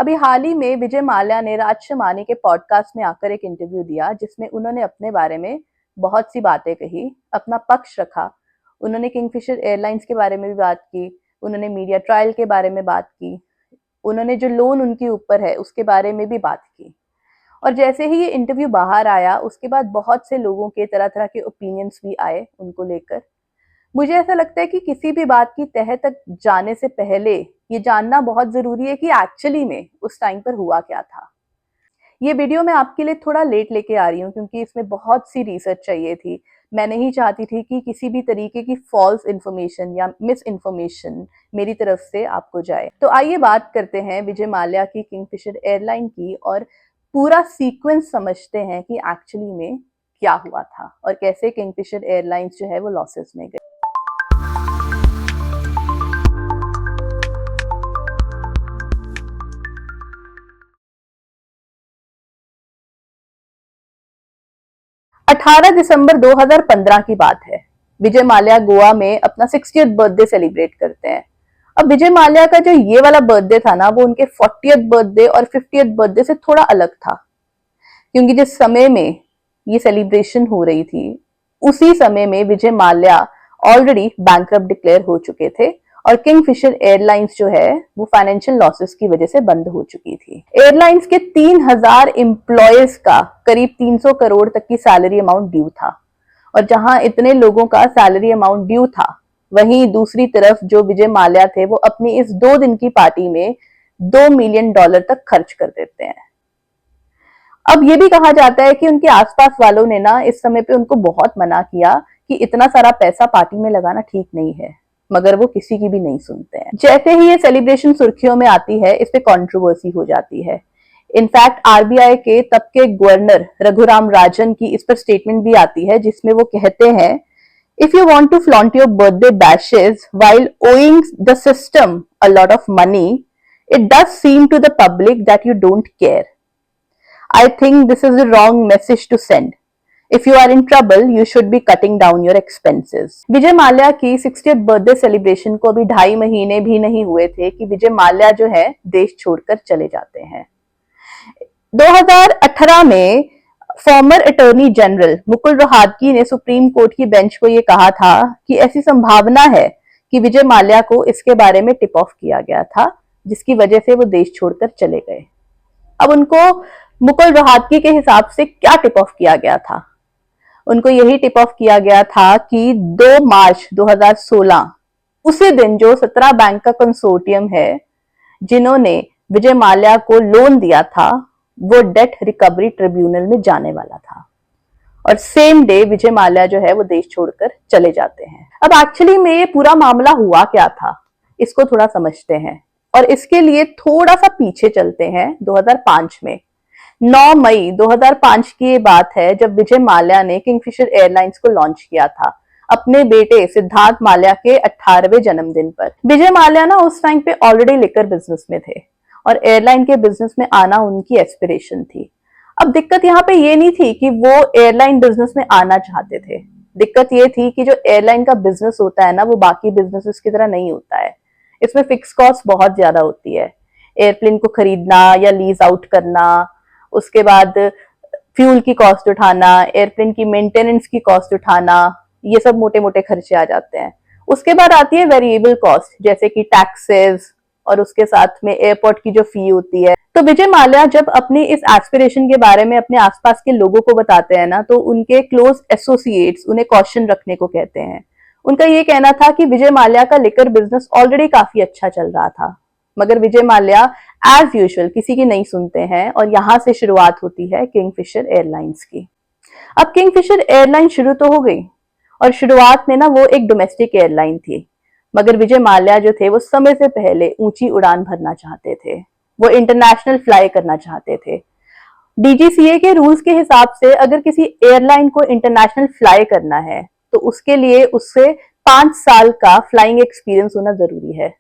अभी हाल ही में विजय माल्या ने राज शमानी के पॉडकास्ट में आकर एक इंटरव्यू दिया जिसमें उन्होंने अपने बारे में बहुत सी बातें कही, अपना पक्ष रखा। उन्होंने किंगफिशर एयरलाइंस के बारे में भी बात की, उन्होंने मीडिया ट्रायल के बारे में बात की, उन्होंने जो लोन उनके ऊपर है उसके बारे में भी बात की। और जैसे ही ये इंटरव्यू बाहर आया उसके बाद बहुत से लोगों के तरह तरह के ओपिनियंस भी आए उनको लेकर। मुझे ऐसा लगता है कि किसी भी बात की तह तक जाने से पहले ये जानना बहुत जरूरी है कि एक्चुअली में उस टाइम पर हुआ क्या था। ये वीडियो मैं आपके लिए थोड़ा लेट लेके आ रही हूँ क्योंकि इसमें बहुत सी रिसर्च चाहिए थी। मैं नहीं चाहती थी कि किसी भी तरीके की फॉल्स इन्फॉर्मेशन या मिस इन्फॉर्मेशन मेरी तरफ से आपको जाए। तो आइए बात करते हैं विजय माल्या की किंगफिशर एयरलाइन की और पूरा सीक्वेंस समझते हैं कि एक्चुअली में क्या हुआ था और कैसे किंगफिशर एयरलाइंस जो है वो लॉसेस में गई। 18 दिसंबर 2015 की बात है। विजय माल्या गोवा में अपना 60th बर्थडे सेलिब्रेट करते हैं। अब विजय माल्या का जो ये वाला बर्थडे था ना, वो उनके 40th बर्थडे और 50th बर्थडे से थोड़ा अलग था, क्योंकि जिस समय में ये सेलिब्रेशन हो रही थी उसी समय में Vijay Mallya already bankrupt declare हो चुके थे और किंगफिशर एयरलाइंस जो है वो फाइनेंशियल लॉसेस की वजह से बंद हो चुकी थी। एयरलाइंस के 3000 एम्प्लॉयज का करीब 300 करोड़ तक की सैलरी अमाउंट ड्यू था और जहां इतने लोगों का सैलरी अमाउंट ड्यू था, वहीं दूसरी तरफ जो विजय माल्या थे वो अपनी इस 2 दिन की पार्टी में $2 मिलियन तक खर्च कर देते हैं। अब ये भी कहा जाता है कि उनके आसपास वालों ने ना इस समय पे उनको बहुत मना किया कि इतना सारा पैसा पार्टी में लगाना ठीक नहीं है, मगर वो किसी की भी नहीं सुनते हैं। जैसे ही ये सेलिब्रेशन सुर्खियों में आती है, इस पे कंट्रोवर्सी हो जाती है। इनफैक्ट आरबीआई के तब के गवर्नर रघुराम राजन की इस पर स्टेटमेंट भी आती है जिसमें वो कहते हैं, if you want to flaunt your birthday bashes while owing the system a lot of money, it does seem to the public that you don't care. I think this is a wrong message to send. If you are in trouble, you should be cutting down your expenses. Vijay Mallya की 60th birthday celebration को अभी 2.5 महीने भी नहीं हुए थे कि विजय माल्या जो है देश छोड़कर चले जाते हैं। 2018 में farmer attorney general Mukul Rohatgi ने सुप्रीम कोर्ट की बेंच को ये कहा था कि ऐसी संभावना है कि विजय माल्या को इसके बारे में टिप ऑफ किया गया था, जिसकी वजह से वो देश छोड़कर चले गए। अब उनको मुकुल रोहतगी के हिसाब से क्या टिप ऑफ किया गया था? उनको यही टिप ऑफ किया गया था कि 2 मार्च 2016 उसी दिन जो 17 बैंक का कंसोर्टियम है जिन्होंने विजय माल्या को लोन दिया था, वो डेट रिकवरी ट्रिब्यूनल में जाने वाला था और सेम डे विजय माल्या जो है वो देश छोड़कर चले जाते हैं। अब एक्चुअली में ये पूरा मामला हुआ क्या था, इसको थोड़ा समझते हैं और इसके लिए थोड़ा सा पीछे चलते हैं। 2005 में 9 मई 2005 की ये बात है जब विजय माल्या ने किंगफिशर एयरलाइंस को लॉन्च किया था अपने बेटे सिद्धार्थ माल्या के 18वें जन्मदिन पर। विजय माल्या ना उस टाइम पे ऑलरेडी लिकर बिजनेस में थे और एयरलाइन के बिजनेस में आना उनकी एस्पिरेशन थी। अब दिक्कत यहाँ पे ये नहीं थी कि वो एयरलाइन बिजनेस में आना चाहते थे, दिक्कत ये थी कि जो एयरलाइन का बिजनेस होता है ना, वो बाकी बिजनेसेस की तरह नहीं होता है। इसमें फिक्स कॉस्ट बहुत ज्यादा होती है। एयरप्लेन को खरीदना या लीज आउट करना, उसके बाद फ्यूल की कॉस्ट उठाना, एयरप्लेन की मेंटेनेंस की कॉस्ट उठाना, ये सब मोटे मोटे खर्चे आ जाते हैं। उसके बाद आती है वेरिएबल कॉस्ट, जैसे कि टैक्सेस और उसके साथ में एयरपोर्ट की जो फी होती है। तो विजय माल्या जब अपनी इस एस्पिरेशन के बारे में अपने आसपास के लोगों को बताते हैं ना, तो उनके क्लोज एसोसिएट्स उन्हें कॉशन रखने को कहते हैं। उनका ये कहना था कि विजय माल्या का लिकर बिजनेस ऑलरेडी काफी अच्छा चल रहा था, मगर विजय माल्या एज यूजुअल किसी की नहीं सुनते हैं और यहां से शुरुआत होती है किंगफिशर एयरलाइंस की। अब किंगफिशर एयरलाइन शुरू तो हो गई और शुरुआत में ना वो एक डोमेस्टिक एयरलाइन थी, मगर विजय माल्या जो थे वो समय से पहले ऊंची उड़ान भरना चाहते थे, वो इंटरनेशनल फ्लाई करना चाहते थे। डीजीसीए के रूल्स के हिसाब से अगर किसी एयरलाइन को इंटरनेशनल फ्लाई करना है तो उसके लिए उससे 5 साल का फ्लाइंग एक्सपीरियंस होना जरूरी है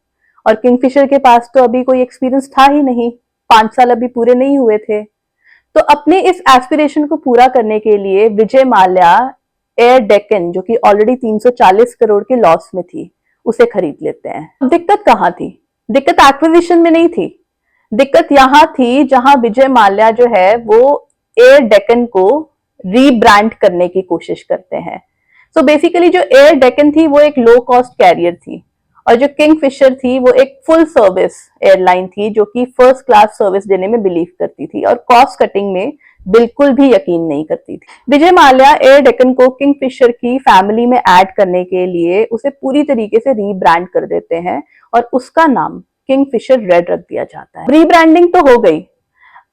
और किंगफिशर के पास तो अभी कोई एक्सपीरियंस था ही नहीं, 5 साल अभी पूरे नहीं हुए थे। तो अपने इस एस्पिरेशन को पूरा करने के लिए विजय माल्या एयर डेक्कन, जो कि ऑलरेडी 340 करोड़ के लॉस में थी, उसे खरीद लेते हैं। दिक्कत कहां थी? दिक्कत एक्विजिशन में नहीं थी, दिक्कत यहाँ थी जहां विजय माल्या जो है वो एयर डेक्कन को रीब्रांड करने की कोशिश करते हैं। सो बेसिकली जो एयर डेक्कन थी वो एक लो कॉस्ट कैरियर थी, और जो किंगफिशर थी वो एक फुल सर्विस एयरलाइन थी जो कि फर्स्ट क्लास सर्विस देने में बिलीव करती थी और कॉस्ट कटिंग में बिल्कुल भी यकीन नहीं करती थी। विजय माल्या एयर डेक्कन को किंगफिशर की फैमिली में ऐड करने के लिए उसे पूरी तरीके से रीब्रांड कर देते हैं और उसका नाम किंगफिशर रेड रख दिया जाता है। रीब्रांडिंग तो हो गई,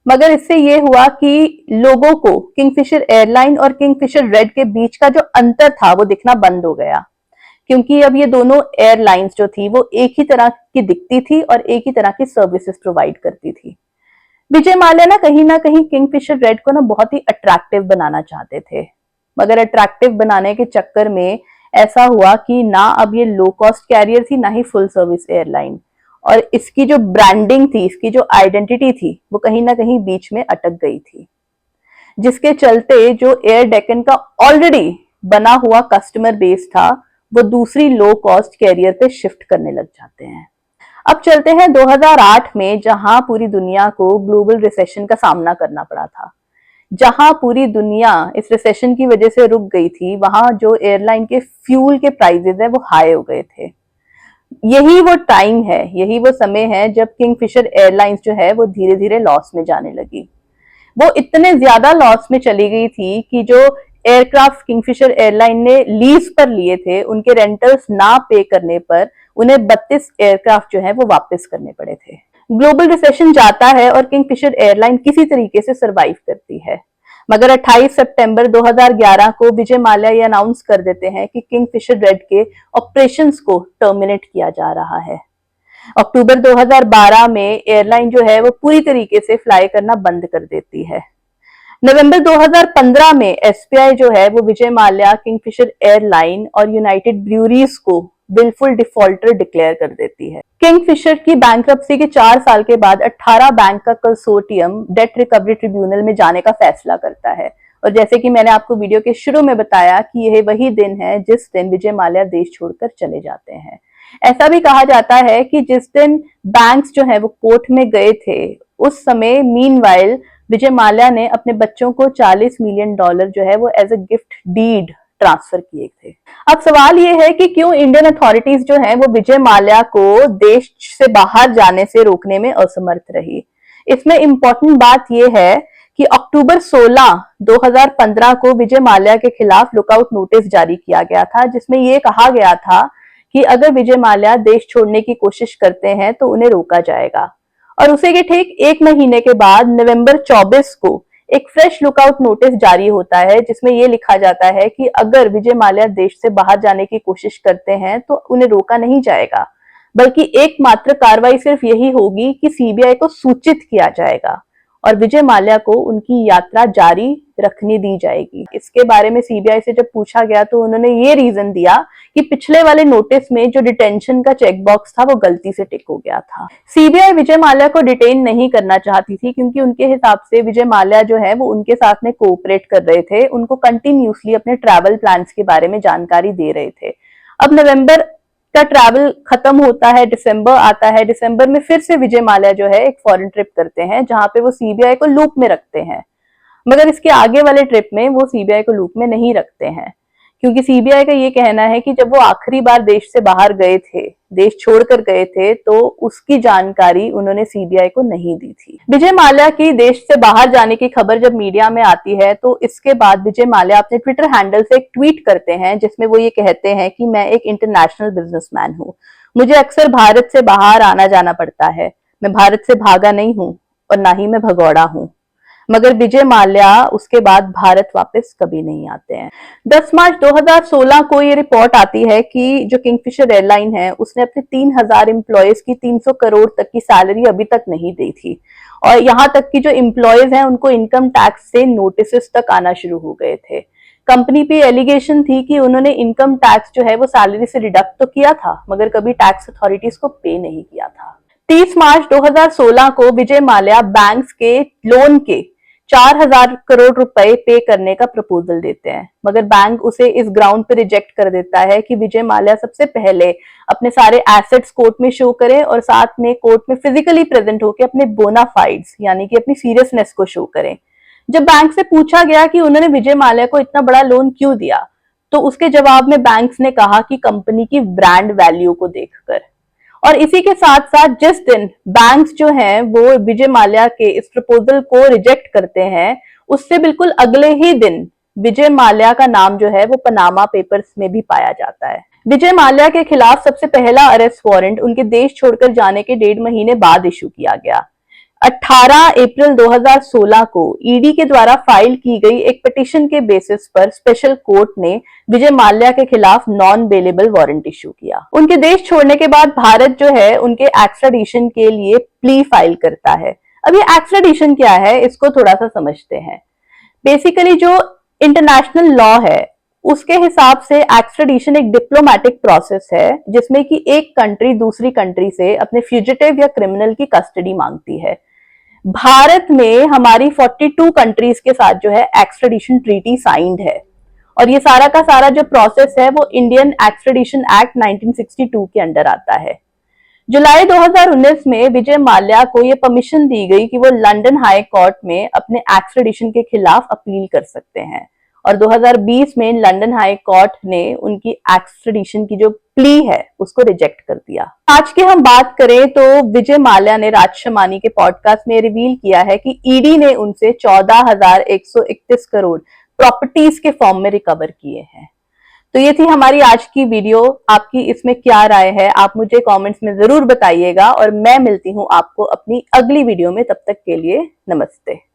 मगर इससे ये हुआ कि लोगों को किंगफिशर एयरलाइन और किंगफिशर रेड के बीच का जो अंतर था वो दिखना बंद हो गया, क्योंकि अब ये दोनों एयरलाइंस जो थी वो एक ही तरह की दिखती थी और एक ही तरह की सर्विसेज प्रोवाइड करती थी। विजय माल्या ना कहीं किंगफिशर रेड को ना बहुत ही अट्रैक्टिव बनाना चाहते थे, मगर अट्रैक्टिव बनाने के चक्कर में ऐसा हुआ कि ना अब ये लो कॉस्ट कैरियर थी ना ही फुल सर्विस एयरलाइन, और इसकी जो ब्रांडिंग थी, इसकी जो आइडेंटिटी थी वो कहीं ना कहीं बीच में अटक गई थी, जिसके चलते जो एयर डेक्कन का ऑलरेडी बना हुआ कस्टमर बेस था वो दूसरी लो कॉस्ट कैरियर पे शिफ्ट करने लग जाते हैं। अब चलते हैं 2008 में, जहां पूरी दुनिया को ग्लोबल रिसेशन का सामना करना पड़ा था। जहां पूरी दुनिया इस रिसेशन की वजह से रुक गई थी, वहां जो एयरलाइन के फ्यूल के प्राइसेस है वो हाई हो गए थे। यही वो टाइम है, यही वो समय है जब किंगफिशर एयरलाइंस जो है वो धीरे धीरे लॉस में जाने लगी। वो इतने ज्यादा लॉस में चली गई थी कि जो एयरक्राफ्ट किंगफिशर एयरलाइन ने लीज पर लिए थे, उनके रेंटल्स ना पे करने पर उन्हें 32 एयरक्राफ्ट जो है वो वापस करने पड़े थे। ग्लोबल रिसेशन जाता है और किंगफिशर एयरलाइन किसी तरीके से सरवाइव करती है, मगर 28 सितंबर 2011 को विजय माल्या ये अनाउंस कर देते हैं कि किंगफिशर रेड के ऑपरेशंस को टर्मिनेट किया जा रहा है। अक्टूबर 2012 में एयरलाइन जो है वो पूरी तरीके से फ्लाई करना बंद कर देती है। नवंबर 2015 में एसबीआई जो है वो विजय माल्या, किंगफिशर एयरलाइन और यूनाइटेड ब्रूअरीज को बिलफुल डिफॉल्टर डिक्लेयर कर देती है। किंगफिशर की बैंक्रप्सी के 4 साल के बाद 18 बैंक का कंसोर्टियम डेट रिकवरी ट्रिब्यूनल में जाने का फैसला करता है, और जैसे कि मैंने आपको वीडियो के शुरू में बताया कि यह वही दिन है जिस दिन विजय माल्या देश छोड़कर चले जाते हैं। ऐसा भी कहा जाता है कि जिस दिन बैंक्स जो है वो कोर्ट में गए थे, उस समय मीनवाइल विजय माल्या ने अपने बच्चों को $40 मिलियन जो है वो as a gift deed transfer किए थे। अब सवाल ये है कि क्यों इंडियन अथॉरिटीज जो है वो विजय माल्या को देश से बाहर जाने से रोकने में असमर्थ रही। इसमें इंपॉर्टेंट बात यह है कि अक्टूबर 16, 2015 को विजय माल्या के खिलाफ लुकआउट नोटिस जारी किया गया था, जिसमें यह कहा गया था कि अगर विजय माल्या देश छोड़ने की कोशिश करते हैं तो उन्हें रोका जाएगा। और उसी के ठीक 1 महीने के बाद नवंबर 24 को एक फ्रेश लुकआउट नोटिस जारी होता है, जिसमें यह लिखा जाता है कि अगर विजय माल्या देश से बाहर जाने की कोशिश करते हैं तो उन्हें रोका नहीं जाएगा, बल्कि एकमात्र कार्रवाई सिर्फ यही होगी कि सीबीआई को सूचित किया जाएगा और विजय माल्या को उनकी यात्रा जारी रखने दी जाएगी। इसके बारे में सीबीआई से जब पूछा गया तो उन्होंने ये रीजन दिया कि पिछले वाले नोटिस में जो डिटेंशन का चेक बॉक्स था वो गलती से टिक हो गया था। सीबीआई विजय माल्या को डिटेन नहीं करना चाहती थी, क्योंकि उनके हिसाब से विजय माल्या जो है वो उनके साथ में कोऑपरेट कर रहे थे, उनको कंटिन्यूसली अपने ट्रैवल प्लान्स के बारे में जानकारी दे रहे थे। अब नवंबर का ट्रैवल खत्म होता है, दिसंबर आता है। दिसंबर में फिर से विजय माल्या जो है एक फॉरेन ट्रिप करते हैं, जहां पे वो सीबीआई को लूप में रखते हैं, मगर इसके आगे वाले ट्रिप में वो सीबीआई को लूप में नहीं रखते हैं, क्योंकि सीबीआई का ये कहना है कि जब वो आखिरी बार देश से बाहर गए थे, देश छोड़कर गए थे, तो उसकी जानकारी उन्होंने सीबीआई को नहीं दी थी। विजय माल्या की देश से बाहर जाने की खबर जब मीडिया में आती है तो इसके बाद विजय माल्या अपने ट्विटर हैंडल से एक ट्वीट करते हैं, जिसमें वो ये कहते हैं कि मैं एक इंटरनेशनल बिजनेसमैन हूँ, मुझे अक्सर भारत से बाहर आना जाना पड़ता है, मैं भारत से भागा नहीं हूँ और ना ही मैं भगौड़ा हूँ। मगर विजय माल्या उसके बाद भारत वापस कभी नहीं आते हैं। 10 मार्च 2016 को ये रिपोर्ट आती है कि जो किंगफिशर एयरलाइन है उसने अपने 3000 एम्प्लॉयज की 300 करोड़ तक की सैलरी अभी तक नहीं दी थी, और यहाँ तक कि जो एम्प्लॉयज हैं उनको इनकम टैक्स से नोटिस तक आना शुरू हो गए थे। कंपनी पे एलिगेशन थी कि उन्होंने इनकम टैक्स जो है वो सैलरी से डिडक्ट तो किया था, मगर कभी टैक्स अथॉरिटीज को पे नहीं किया था। 30 मार्च 2016 को विजय माल्या बैंक्स के लोन के 4,000 करोड़ रुपए पे करने का प्रपोजल देते हैं, मगर बैंक उसे इस ग्राउंड पे रिजेक्ट कर देता है कि विजय माल्या सबसे पहले अपने सारे एसेट्स कोर्ट में शो करे और साथ में कोर्ट में फिजिकली प्रेजेंट होकर अपने बोनाफाइड्स यानी कि अपनी सीरियसनेस को शो करें। जब बैंक से पूछा गया कि उन्होंने विजय माल्या को इतना बड़ा लोन क्यों दिया, तो उसके जवाब में बैंक्स ने कहा कि कंपनी की ब्रांड वैल्यू को देखकर। और इसी के साथ साथ जिस दिन बैंक्स जो हैं वो विजय माल्या के इस प्रपोजल को रिजेक्ट करते हैं, उससे बिल्कुल अगले ही दिन विजय माल्या का नाम जो है वो पनामा पेपर्स में भी पाया जाता है। विजय माल्या के खिलाफ सबसे पहला अरेस्ट वारंट उनके देश छोड़कर जाने के 1.5 महीने बाद इशू किया गया। 18 अप्रैल 2016 को ईडी के द्वारा फाइल की गई एक पिटीशन के बेसिस पर स्पेशल कोर्ट ने विजय माल्या के खिलाफ नॉन बेलेबल वारंट इशू किया। उनके देश छोड़ने के बाद भारत जो है उनके एक्स्ट्राडिशन के लिए प्ली फाइल करता है। अब ये एक्स्ट्राडिशन क्या है, इसको थोड़ा सा समझते हैं। बेसिकली जो इंटरनेशनल लॉ है उसके हिसाब से एक्स्ट्राडिशन एक डिप्लोमेटिक प्रोसेस है जिसमें कि एक कंट्री दूसरी कंट्री से अपने फ्यूजिटिव या क्रिमिनल की कस्टडी मांगती है। भारत में हमारी 42 कंट्रीज के साथ जो है एक्स्ट्राडिशन ट्रीटी साइंड है और ये सारा का सारा जो प्रोसेस है वो इंडियन एक्स्ट्राडिशन एक्ट 1962 के अंडर आता है। जुलाई 2019 में विजय माल्या को ये परमिशन दी गई कि वो लंदन हाई कोर्ट में अपने एक्स्ट्राडिशन के खिलाफ अपील कर सकते हैं और 2020 में लंदन हाई कोर्ट ने उनकी एक्स्ट्राडिशन की जो प्ली है उसको रिजेक्ट कर दिया। आज की हम बात करें तो विजय माल्या ने राज शमानी के पॉडकास्ट में रिवील किया है कि ईडी ने उनसे 14,131 करोड़ प्रॉपर्टीज के फॉर्म में रिकवर किए हैं। तो ये थी हमारी आज की वीडियो। आपकी इसमें क्या राय है आप मुझे कमेंट्स में जरूर बताइएगा और मैं मिलती हूँ आपको अपनी अगली वीडियो में। तब तक के लिए नमस्ते।